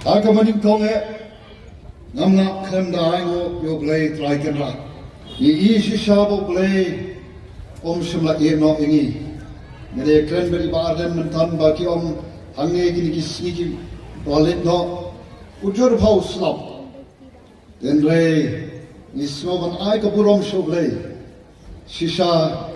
Aga maning konge ngamna khanda ngo yo blay try kenra. I shabo blay shimla no ingi. Ngade cranberry barden mentan baki hange gini kisniki toilet no ujur phau slap. Den re nismo ban ai kapurom shoblay. Shisha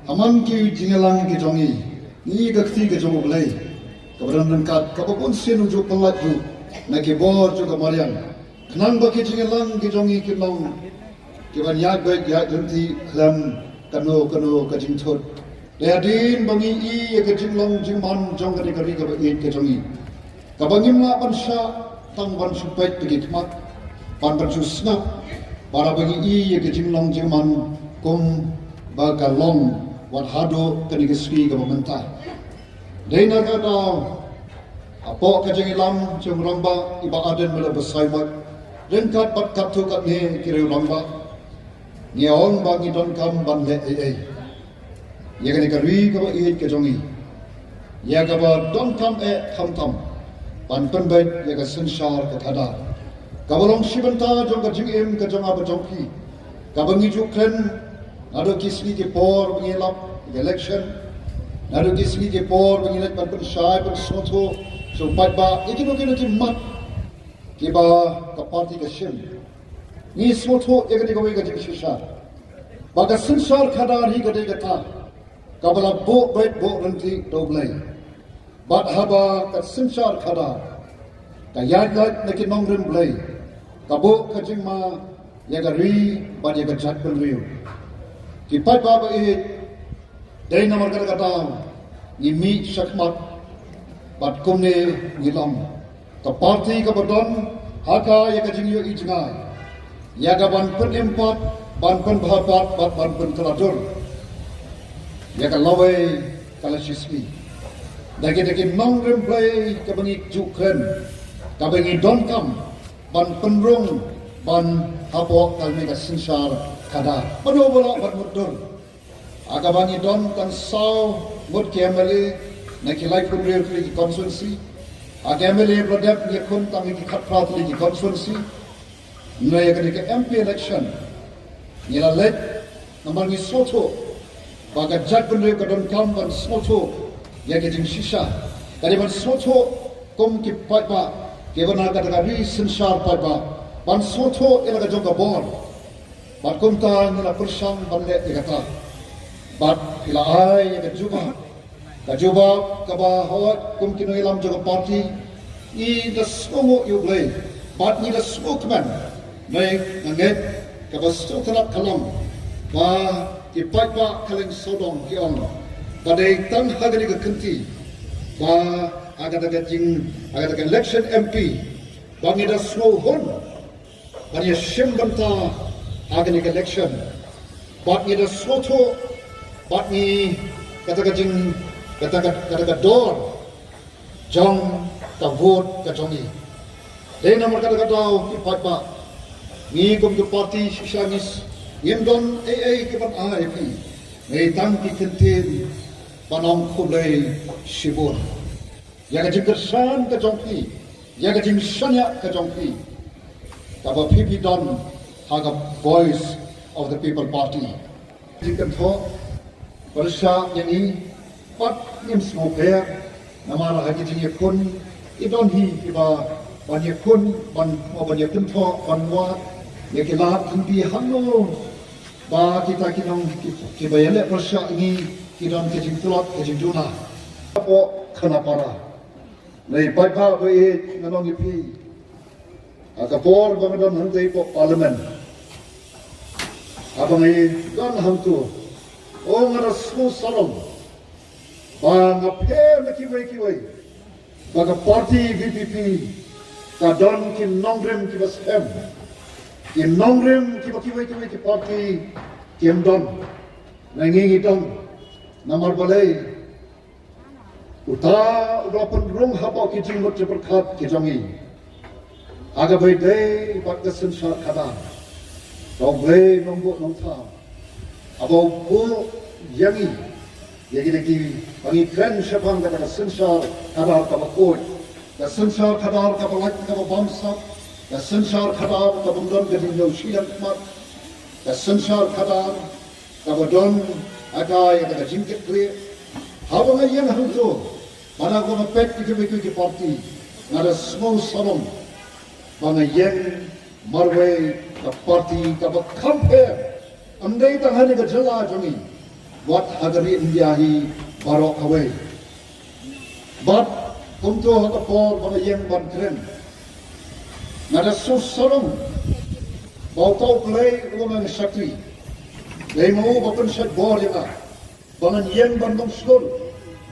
aman ki jingelang ki jongi. Ni gakti ke jomo blay. Kabaran kat kabapun sinu jo pelat ju. Naki bor juga marian. Kenang baki jingelang ki jongi ki long. Kiban yak baik yak jenti klam kano kajing thot. Leadin bangi I ke jinglong jingman jong kari ka ba I ke jongi. Kabangim la bansha tang ban supait pegi kmat. Ban snap para bangi I ke jinglong jingman kum ba kalong wan hado kani ke sri ka mentah. Dena kata apo kajang ilam jeng ramba iba aden mula bersaimat rengkat bat kaptu kat ne kira ramba niaong bagi don kam ban le ya kani karui ka ba I ke jongi ya ka ba don kam tham ban penbait ya ka sensar ka thada ka bolong sibanta jong ka jing em ka jonga ba jongki ka bangi ju kren ado kisni ke por ngilap election Nadu kisni ke por mengilat ban pensai ban soto so patba ikino mat kiba ka parti ka shim ni soto egani ko ga jisha baga sensar khadar hi gade gata kabala bo bait bo ranti doblai bat haba ka sensar khadar ka yad naki nongrim blai ka bo ka jingma yaga ri ban yaga jat ban riu ki patba ba Dari nomor kata ini syakmat bat kumne nilam ke parti ke badon haka ya ke jingyo ijngai ya ke ban pen empat ban pen bahapat ban pen keladur ya ke lawe kala sismi dagi nongrem play ke bangi jukren ke bangi donkam ban penrung ban hapok kalme ke sinsar kada padu bola ban mudur Agabani don kan saw mud kemale na kilai kumrir ki constituency agamele brodep ni kun tang ki khatrat ki constituency no ya ke MP election ni la let number ni soto baga jat kumrir ka don kam ban soto ya ke jing shisha kali ban soto kom ki patba ke bana ka daga ri sinsar patba ban soto ila ka joga bor bat kum ta ni la persang ban le ikata Bat ila ai ka juba ka ba hawat kum kino ilam juga parti I da smomo you play bat ni da smokeman nei nget ka ba stokrap kalam ba ki patba kaleng sodong ki on ba dei tang hagani ka kenti ba aga daga election MP ba ni da snow hon ba ni shimbanta agani ka election bat ni da soto Bat ni kata door jong ka vote ka jongi. Dei nomor kata ki patba ni kom ke parti sisangis yendon ke ban AFP. Nei tang ki kenten panong khulei shibur. Ya ka jing kersan ka jongki. Ya ka jing shanya ka jongki. Kaba PP don haga voice of the people party. Jingkan tho Bersya yang ini pat yang smoker nama lagi jenis kun idon hi iba banyak kun banyak tentho banwa ya kilat hindi hanno ba kita kinong kibayale bersya ini idon kejing tulot kejing duna apo kanapara nei paipa be nanong ipi akapor bangdon hantai po parlimen abang ini don hantu Oh ngara semua salam, bang apa nak kiwai, bang parti VPP, kadang kin nongrem kibas hem, kin nongrem kiwai ki parti kin don, nangi don, namar balai, uta pun rong haba kijing mut berkat kijangi, agak baik deh, bang sensar kada, dong boleh nong ta. Abo bu yangi lagi bangi kren syabang kata sensar kada kabakot the Sansar Kadar Kabalak Kababamsa, the Sansar Kadar Kabundan Gadino Shiakmat, the Sansar Kadar Kabadon Agai and the Jinket Clear. How am I young Huzo? Managona Pet Kiki Party, not a small salon, Bana Yen, Marway, the party, Kabak compare. Andai tangan ni kerja jami, buat agari India hi barok away. But untuk hak por bagi yang bantren, nada susarong, bau tau play uang sakti, lemo bapen set bor yang bangan yang bandung skor,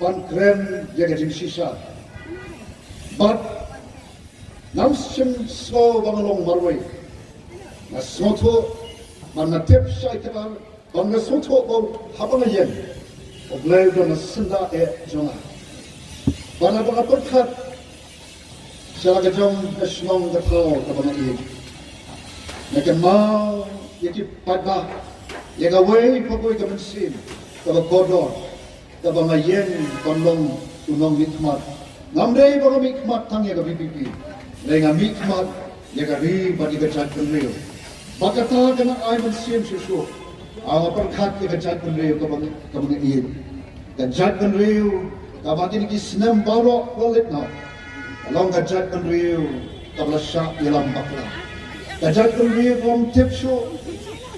bantren jaga jim sisa. But namsim so bangalong marway, nasoto. Mana tiap saya kena bangga soto bau habang ayen, oblay dan senda jonga. Bana bana perkat, saya kejong esmong ketau kabang ayen. Nakan mau yaki pada, yang away pagoi kemensin, kabang kodor, kabang ayen bandong unong mikmat. Namdai bang mikmat tang yang BPP, lengan mikmat yang kari bagi kecak penriu. Bakata kena ay mensiam susu, perkat yang kecak penriu kabang ayen. Kecak penriu kabang ini kisnam barok walit na. Along kecak penriu kabang syak dalam bakla. Kecak penriu from tip show,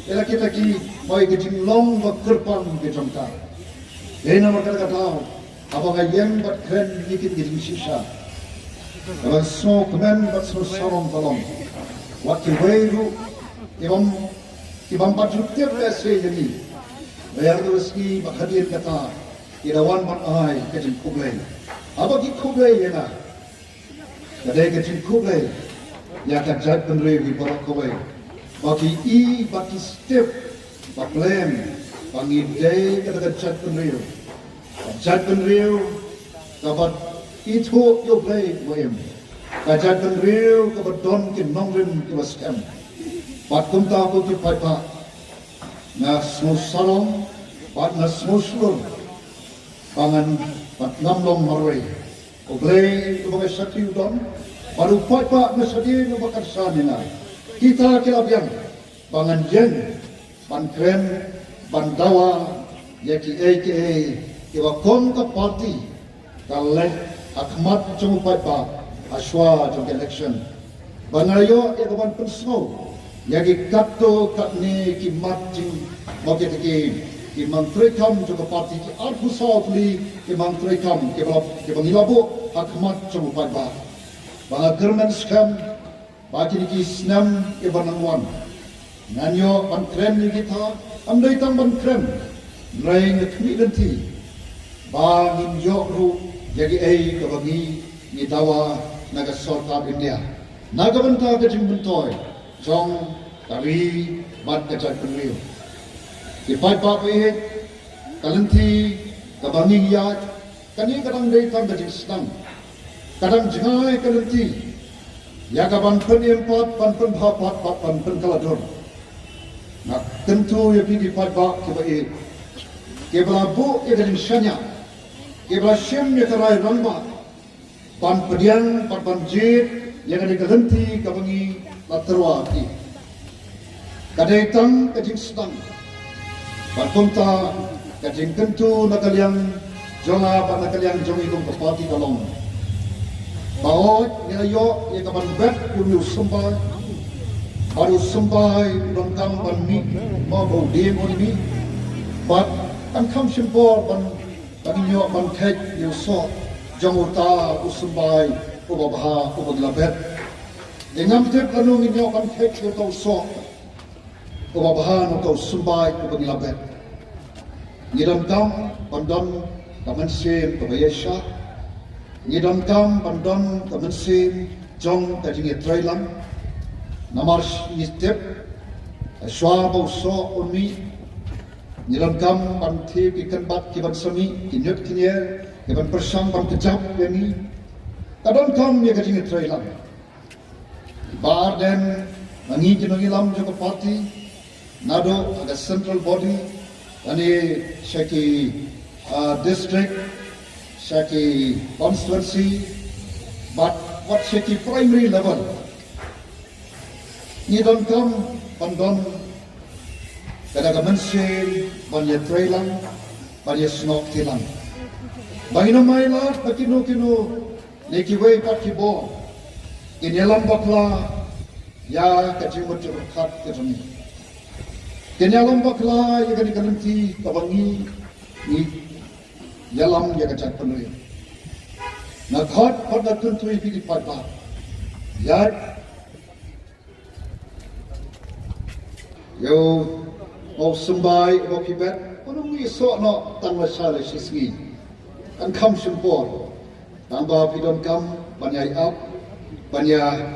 ela kita ki mai kecing long bakurpan kecamta. Ena makata abang ayen bat keren dikit kecing sisa. Abang so kemen bat so sarong tolong. Waktu baru Ibang baju tiap lesai jadi, bayar rezeki berhadir kata, irawan matai kecil kublai. Apa ki kublai ya na? Kadai kecil kublai, ya kajat penrei di barak kublai. Bagi bagi setiap baklem, bagi day kata kajat penrei, kabat itu yo play boyem. Kajat penrei kabat don ki nongrin ki waskam. Bat kumta ko ki paipa na smusalong bat na smuslur pangan bat namlong marway oglay ko ba sakti udon baru paipa na sadi no bakar sanina kita kilabyang pangan jen ban krem ban dawa yaki aka iwa kom ka party kalai akmat chung paipa aswa chung election bangayo ya ban pensno Yagi kato katni ki matching moket ki mantri kam juga parti ki arku sautli ki mantri kam ki bangilabo hakmat chung paipa. Banga german scam bagi ki snam ki banangwan. Nanyo ban krem ni kita amdai tang ban krem. Nrai ngakni nanti. Bangin yokru yagi ai ka bangi ni dawa naga sorta India. Naga banta ka jing bentoy. Jong tari bat kecak penriu. Ipai pak weh, kalanti, kabanging yat, kani kadang datang bajing senang, kadang jengai kalanti, ya kaban penyempat, pan hapat, pan kalador. Nak tentu ya pergi ipai pak kiba eh, kibla bu ya kadang syanya, kibla syam ya karai ramba, pan pedian, pan jid, yang ada kalanti kabangi laterwa ki. Kadai tang kajing sedang, berkonta kajing tentu nakaliang jonga pak nakaliang jongi kong kepati kalong. Baot nilayo ia kapan bet ulu sembah, baru sembah lengkang ban mi mau bau dem oni, bat kan kam simpor ban inyo ban kek yang so jong uta usembah ubabha ubagilabet. Dengan tip kanung inyo ban kek yang tau so. Kebabahan atau sumbai kebangilabet. Ngidam kam pandon kamansin kebayasya. Ngidam kam pandon kamansin jong kajing trailam. Namar istep aswa bauso unmi. Ngidam kam panti ikan bat kiban sami kinyut kinyer kiban persang pan kejap yani. Kadang kam ya kajing trailam. Bar dan mangi kinongilam juga parti. Nado ada central body, ani Shaki district, Shaki constituency, but what seki primary level. Ni don kam pandon kada mensin banyak trailang banyak snok tilang. Bangina mailat pakino kino neki way pakibo. Ini bakla ya kacimut kat kejami. Kenyalam bakla ya kani kanti tabangi ni yalam ya kacat penuh. Na khat pada tentu ini pada ya yo mau sembai mau kibet orang ni sok nak tang masalah sisi kan kam sempor tambah pidon kam banyak up banyak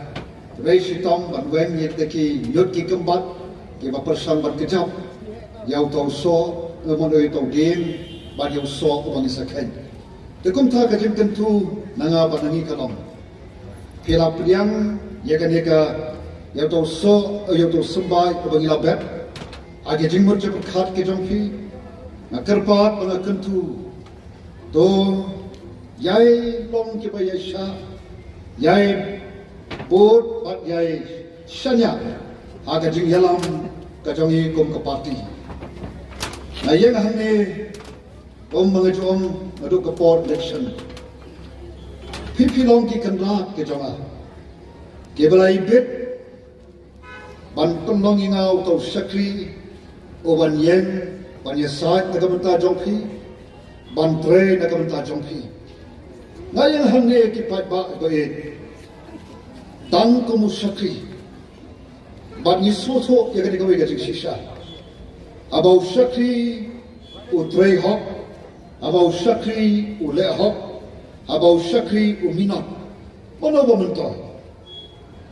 reisi tom ban wen yet ki yot ki kembat ki ba persang ban kejap yau tau so ngamon tau game ban yau so ko bang isaken tekum ta ka jim tentu nanga banangi kalom pila priang ya kan yau tau so yau tau sembai ko bang ilabet age jingmur je khat ke jongki na kerpat bang tentu to yai long ki ba yasha yai bot bat yai shanya aga jing yalam kajongi kum ka parti na yang hangne mangajom adu ka port election pipi long ki kanra ke jonga ke balai bit ban penong ingau tau sakri o ban yen ban yasai na kamenta jongpi ban tre na kamenta jongpi na yang hangne ki pat ba bae tang ko musakri ban yisoto ya kani kawai gajing shisha abau sakri u trei hok abau sakri u le hok abau sakri u minat mana ba mentoy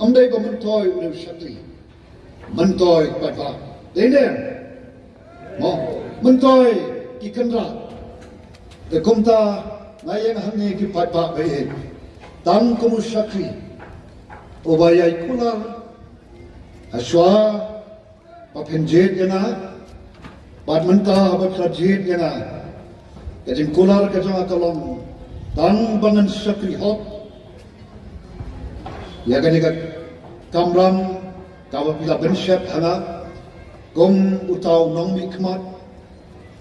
amdai ba mentoy u le sakri mentoy pada dene mo mentoy ki kendra de komta ngayang hangi ki pada bae tang ko musakri Obayai kular aswa papenjet yana badmenta baklajet yana kajim kular kajang akalong tang bangan sakri hot ya ganika kamram kawapila bensyap hana gom utau nong mikmat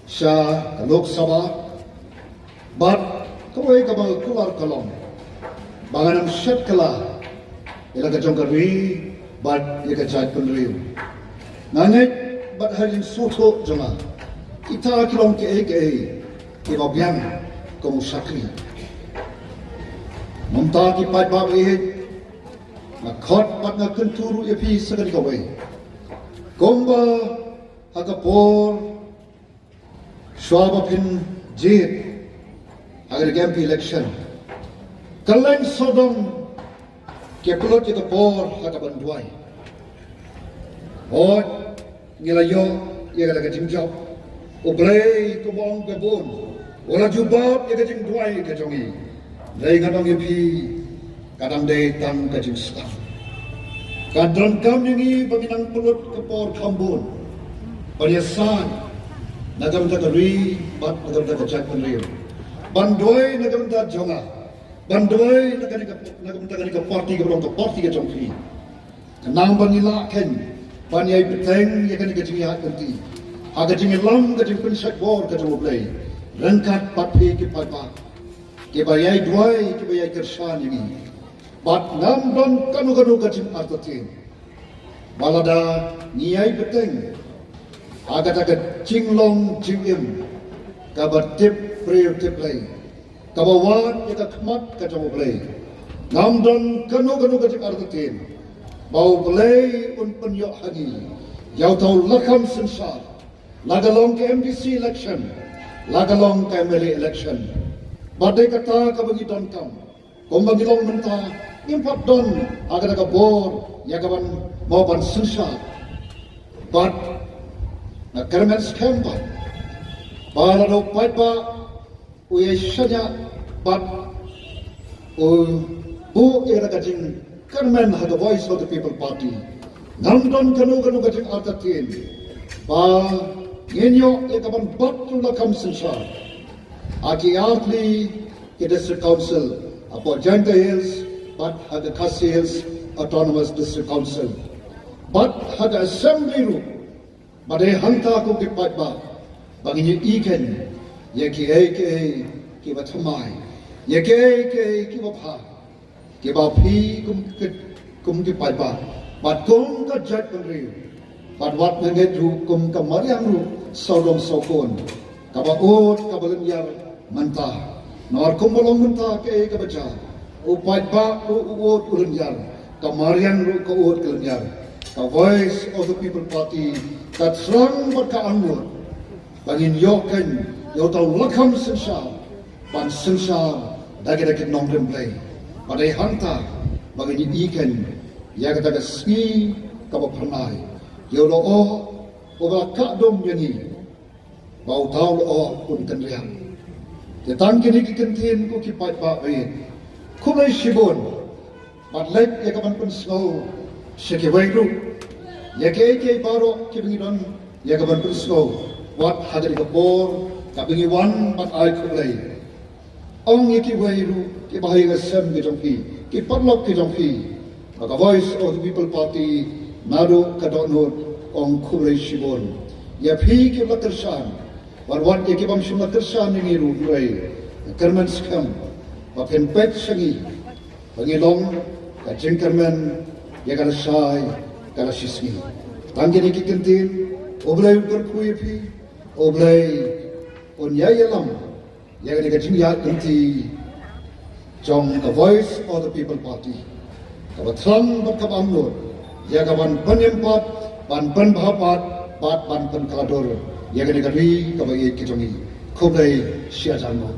sya lok sabah bad kawai kabal kular kalong banganam syat kala ila kajong karwi bad ila kajat penriu nangai bad harin soto jonga kita kilong ke babiang kamu sakri mamta ki pat ba na khot pat na kenturu epi sakari kawai gomba hakapor swaba pin jit agar gampi election kalain sodom ke pelot kita por hakaban duai ot ngilayo ya kala kajing job o blay ko bong ke bon ora jubab ya kajing duai ke jongi lay ngadong epi kadang day tang kajing staff kadang kam ni baginang pelot ke por kambon pariasan nagam ta kari bat nagam ta kajak penriu bandoi nagam ta jonga bandoi nagani ka parti ka belong ka parti ka jongfi nang banila ken banyai beteng ya kan ka jingi hat kanti aga jingi lam ka jing pensak bor ka jong play rangkat patpi ki papa ke bayai duai ke bayai kersan ini bat nam don kanu ka jing artatin balada niai beteng aga ta ka jinglong jingim ka batip prayer tip play kabawan kita kemat kacau play namdan kanu kacau artitin bau play un penyok hagi yau tahu lakam sensar lagalong ke MDC election lagalong ke MLA election badai kata kabagi don kam kombagi long menta impat don agar ka bor ya kaban mau ban sensar bad na kermen scam bala do paipa uye shanya but who era kajing kermen had the voice of the people party namdon kanu kajing artatin ba genyo ekaban batu lakam sensar aki artli ke district council apo Janta Hills but ada Cassius Autonomous District Council, but ada assembly ru, badai hanta ko kipat ba, bagi ikan, ya ki bathamai, ya ki bapha, ki bapi kum kipat ba, but kum ka jat penriu, but wat menget ru kum kamariang ru sodom sokon, kabaot kabalanyar mentah. Nor kumbalong munta ke kabaca, upai ba uot ulenjar, kamarian ru ka uot kelenjar, ka voice of the people party that serang berkaanur, bangin yoken yotau lakam sensar, ban sensar dagi nongdem play, padai hanta bangin ikan, ya kata ski kabapanai, yolo oba kadom yani, bau tau pun kenriang. Tentang kini kikentin ko kipat ba ayin. Kulay shibon, but like yakaman pun snow, shakeway ru. Yake baro kibingidon yakaman pun snow. What hadari kapor, kabingiwan but ay kulay. Ong yaki wayru, kibahay ngasem kijongki, kipatlok kijongki. Maka voice of the people party, nado kadonod ong kulay shibon. Yapi kiblakarshan. Warwat yaki bam shimla kersan ini rupai, kerman skam, bapen pet sangi, pangilong, kacing kerman, yakala sai, kala sismi. Tanggi ni kikentin, oblay berkuy pi, oblay onyayalam, yakani kacing yak kenti, jong the voice of the people party. Kabatlang berkabamnur, yakaban penyempat, ban penbahapat, ban penkalador. Yang negeri kabagi kitongi, kublai siajanmo.